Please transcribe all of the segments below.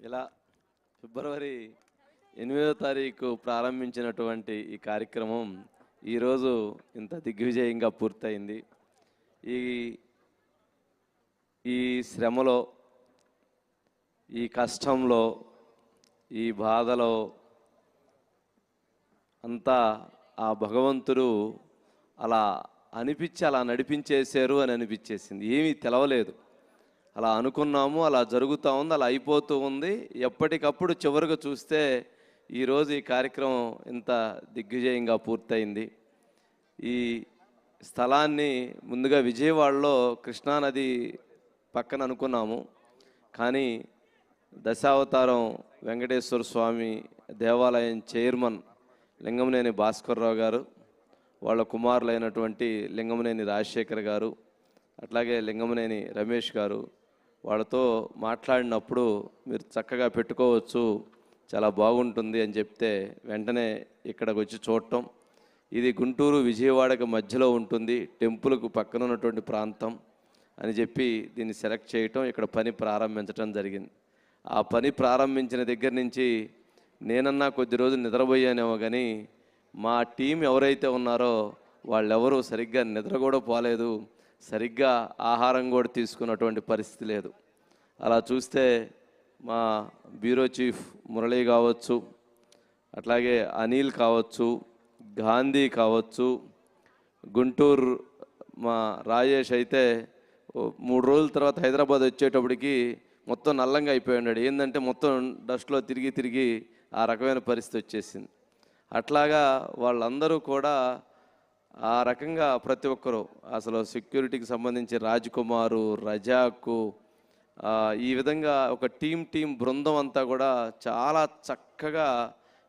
ఇలా ఫిబ్రవరి 8వ తారీఖు ప్రారంభించినటువంటి ఈ కార్యక్రమం ఈరోజు ఇంత దిగ్విజయంగా పూర్తయింది. ఈ ఈ శ్రమలో, ఈ కష్టంలో, ఈ బాధలో అంతా ఆ భగవంతుడు అలా అలా నడిపించేశారు అని అనిపించేసింది. ఏమీ తెలవలేదు. అలా అనుకున్నాము, అలా జరుగుతూ ఉంది, అలా అయిపోతూ ఉంది. ఎప్పటికప్పుడు చివరికి చూస్తే ఈరోజు ఈ కార్యక్రమం ఇంత దిగ్విజయంగా పూర్తయింది. ఈ స్థలాన్ని ముందుగా విజయవాడలో కృష్ణానది పక్కన అనుకున్నాము. కానీ దశావతారం వెంకటేశ్వర స్వామి దేవాలయం చైర్మన్ లింగమనేని భాస్కర్రావు గారు, వాళ్ళ కుమారులైనటువంటి లింగమనేని రాజశేఖర్ గారు, అట్లాగే లింగమనేని రమేష్ గారు వాళ్ళతో మాట్లాడినప్పుడు మీరు చక్కగా పెట్టుకోవచ్చు, చాలా బాగుంటుంది అని చెప్తే వెంటనే ఇక్కడికి వచ్చి చూడటం. ఇది గుంటూరు విజయవాడకి మధ్యలో ఉంటుంది, టెంపుల్కు పక్కన ఉన్నటువంటి ప్రాంతం అని చెప్పి దీన్ని సెలెక్ట్ చేయటం, ఇక్కడ పని ప్రారంభించడం జరిగింది. ఆ పని ప్రారంభించిన దగ్గర నుంచి నేనన్నా కొద్ది రోజులు నిద్రపోయానేమో, కానీ మా టీం ఎవరైతే ఉన్నారో వాళ్ళెవరూ సరిగ్గా నిద్ర కూడా పోలేదు, సరిగ్గా ఆహారం కూడా తీసుకున్నటువంటి పరిస్థితి లేదు. అలా చూస్తే మా బ్యూరో చీఫ్ మురళీ కావచ్చు, అట్లాగే అనిల్ కావచ్చు, గాంధీ కావచ్చు, గుంటూరు మా రాజేష్ అయితే 3 రోజుల తర్వాత హైదరాబాద్ వచ్చేటప్పటికి మొత్తం నల్లంగా అయిపోయి ఉన్నాడు. ఏంటంటే మొత్తం డస్ట్లో తిరిగి తిరిగి ఆ రకమైన పరిస్థితి వచ్చేసింది. అట్లాగా వాళ్ళందరూ కూడా ఆ రకంగా ప్రతి ఒక్కరూ అసలు సెక్యూరిటీకి సంబంధించి రాజ్కుమారు, రజాకు, ఈ విధంగా ఒక టీం బృందం అంతా కూడా చాలా చక్కగా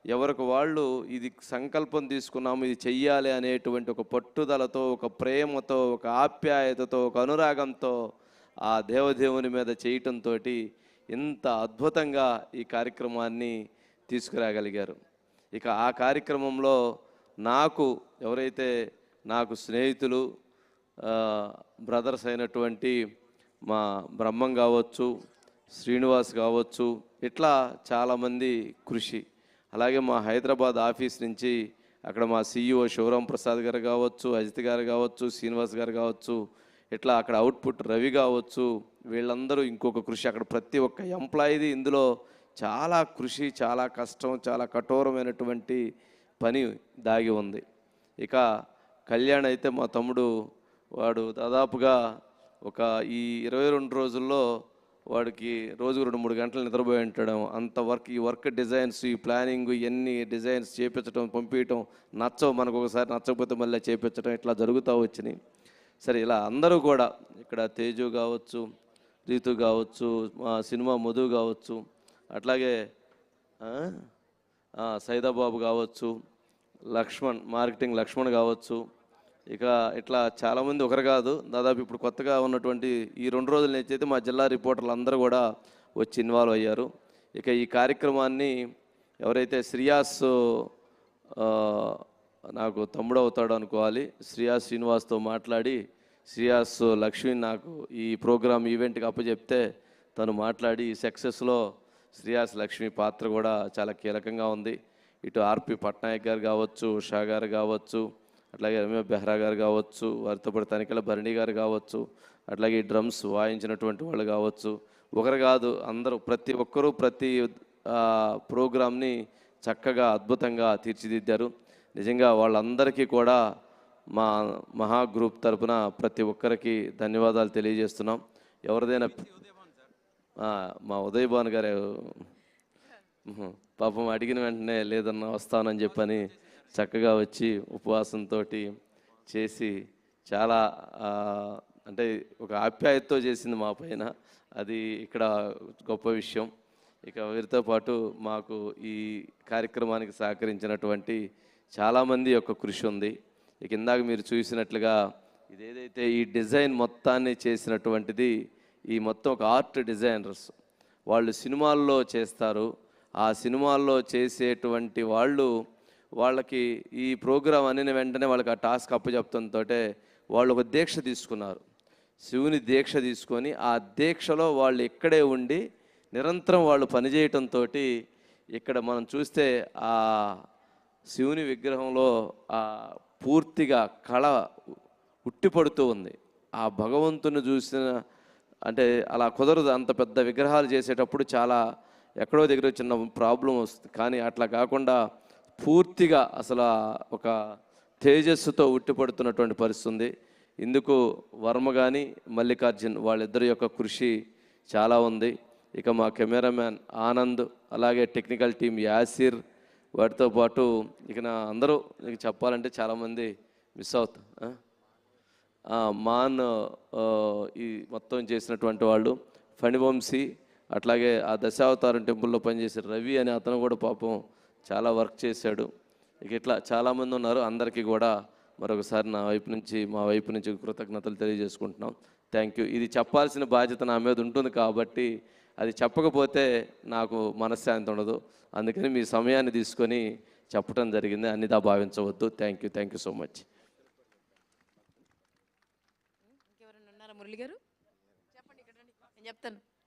ఎవరికి వాళ్ళు ఇది సంకల్పం తీసుకున్నాము, ఇది చెయ్యాలి అనేటువంటి ఒక పట్టుదలతో, ఒక ప్రేమతో, ఒక ఆప్యాయతతో, ఒక అనురాగంతో ఆ దేవదేవుని మీద చేయటంతో ఇంత అద్భుతంగా ఈ కార్యక్రమాన్ని తీసుకురాగలిగారు. ఇక ఆ కార్యక్రమంలో నాకు ఎవరైతే నాకు స్నేహితులు, బ్రదర్స్ అయినటువంటి మా బ్రహ్మం కావచ్చు, శ్రీనివాస్ కావచ్చు, ఇట్లా చాలామంది కృషి, అలాగే మా హైదరాబాద్ ఆఫీస్ నుంచి అక్కడ మా CEO శివరాం ప్రసాద్ గారు కావచ్చు, అజిత్ గారు కావచ్చు, శ్రీనివాస్ గారు కావచ్చు, ఇట్లా అక్కడ అవుట్పుట్ రవి కావచ్చు, వీళ్ళందరూ ఇంకొక కృషి, అక్కడ ప్రతి ఒక్క ఎంప్లాయీది ఇందులో చాలా కృషి, చాలా కష్టం, చాలా కఠోరమైనటువంటి పని దాగి ఉంది. ఇక కళ్యాణ్ అయితే మా తమ్ముడు, వాడు దాదాపుగా ఒక ఈ 22 రోజుల్లో వాడికి రోజుకు 2-3 గంటలు నిద్రపోయి ఉంటాడు. అంత ఈ వర్క్ డిజైన్స్, ఈ ప్లానింగ్, ఇవన్నీ డిజైన్స్ చేపించడం, పంపించడం, నచ్చవు మనకు, ఒకసారి నచ్చకపోతే మళ్ళీ చేపించడం, ఇట్లా జరుగుతూ వచ్చినాయి. సరే, ఇలా అందరూ కూడా ఇక్కడ తేజు కావచ్చు, రీతు కావచ్చు, మా సినిమా మధు కావచ్చు, అట్లాగే సైదాబాబు కావచ్చు, లక్ష్మణ్, మార్కెటింగ్ లక్ష్మణ్ కావచ్చు, ఇక ఇట్లా చాలామంది, ఒకరు కాదు, దాదాపు ఇప్పుడు కొత్తగా ఉన్నటువంటి ఈ 2 రోజుల నుంచి అయితే మా జిల్లా రిపోర్టర్లు అందరూ కూడా వచ్చి ఇన్వాల్వ్ అయ్యారు. ఇక ఈ కార్యక్రమాన్ని ఎవరైతే శ్రీయాస్, నాకు తమ్ముడు అవుతాడు అనుకోవాలి, శ్రీయాస్ శ్రీనివాస్తో మాట్లాడి, శ్రీయాస్ లక్ష్మి నాకు ఈ ప్రోగ్రామ్ ఈవెంట్కి అప్పచెప్తే తను మాట్లాడి ఈ సక్సెస్లో శ్రీయాస్ లక్ష్మి పాత్ర కూడా చాలా కీలకంగా ఉంది. ఇటు ఆర్పి పట్నాయక్ గారు కావచ్చు, ఉషా గారు కావచ్చు, అట్లాగే రమ్య బెహ్రా గారు కావచ్చు, వారితో పాటు తనిఖీల భరణి గారు కావచ్చు, అట్లాగే డ్రమ్స్ వాయించినటువంటి వాళ్ళు కావచ్చు, ఒకరు కాదు అందరూ, ప్రతి ఒక్కరూ ప్రతి ప్రోగ్రామ్ని చక్కగా అద్భుతంగా తీర్చిదిద్దారు. నిజంగా వాళ్ళందరికీ కూడా మా మహా గ్రూప్ తరపున ప్రతి ఒక్కరికి ధన్యవాదాలు తెలియజేస్తున్నాం. ఎవరిదైనా మా ఉదయ్ భాన్ గారు పాపం అడిగిన వెంటనే లేదన్నా వస్తానని చెప్పని చక్కగా వచ్చి ఉపవాసంతో చేసి చాలా అంటే ఒక ఆప్యాయతతో చేసింది మా పైన, అది ఇక్కడ గొప్ప విషయం. ఇక వీరితో పాటు మాకు ఈ కార్యక్రమానికి సహకరించినటువంటి చాలామంది యొక్క కృషి ఉంది. ఇక ఇందాక మీరు చూసినట్లుగా ఇదేదైతే ఈ డిజైన్ మొత్తాన్ని చేసినటువంటిది, ఈ మొత్తం ఒక ఆర్ట్ డిజైనర్స్, వాళ్ళు సినిమాల్లో చేస్తారు. ఆ సినిమాల్లో చేసేటువంటి వాళ్ళకి ఈ ప్రోగ్రాం అనిన వెంటనే వాళ్ళకి ఆ టాస్క్ అప్పచెప్తంతో వాళ్ళు ఒక దీక్ష తీసుకున్నారు. శివుని దీక్ష తీసుకొని ఆ దీక్షలో వాళ్ళు ఇక్కడే ఉండి నిరంతరం వాళ్ళు పనిచేయటంతో ఇక్కడ మనం చూస్తే ఆ శివుని విగ్రహంలో ఆ పూర్తిగా కళ ఉట్టిపడుతూ ఉంది. ఆ భగవంతుని చూసిన అంటే అలా కుదరదు. అంత పెద్ద విగ్రహాలు చేసేటప్పుడు చాలా ఎక్కడో దగ్గర చిన్న ప్రాబ్లం వస్తుంది. కానీ అట్లా కాకుండా పూర్తిగా అసలు ఒక తేజస్సుతో ఉట్టిపడుతున్నటువంటి పరిస్థితి ఉంది. ఇందుకు వర్మ కానీ మల్లికార్జున్ వాళ్ళిద్దరి యొక్క కృషి చాలా ఉంది. ఇక మా కెమెరామ్యాన్ ఆనంద్, అలాగే టెక్నికల్ టీం యాసిర్, వాటితో పాటు ఇక అందరూ నీకు చెప్పాలంటే చాలామంది మిస్ అవుతా మాన్ ఈ మొత్తం చేసినటువంటి వాళ్ళు, ఫణివంశీ, అట్లాగే ఆ దశావతారం టెంపుల్లో పనిచేసే రవి అనే అతను కూడా పాపం చాలా వర్క్ చేశాడు. ఇక ఇట్లా చాలామంది ఉన్నారు. అందరికీ కూడా మరొకసారి మా వైపు నుంచి కృతజ్ఞతలు తెలియజేసుకుంటున్నాం. Thank you. ఇది చెప్పాల్సిన బాధ్యత నా మీద ఉంటుంది కాబట్టి అది చెప్పకపోతే నాకు మనశ్శాంతి ఉండదు. అందుకని మీ సమయాన్ని తీసుకొని చెప్పడం జరిగింది. అన్నిదా భావించవద్దు. Thank you so much. ఇంకెవరైనా ఉన్నారా మురళి గారు? చెప్పండి, ఇక్కడ రండి, నేను చెప్తాను.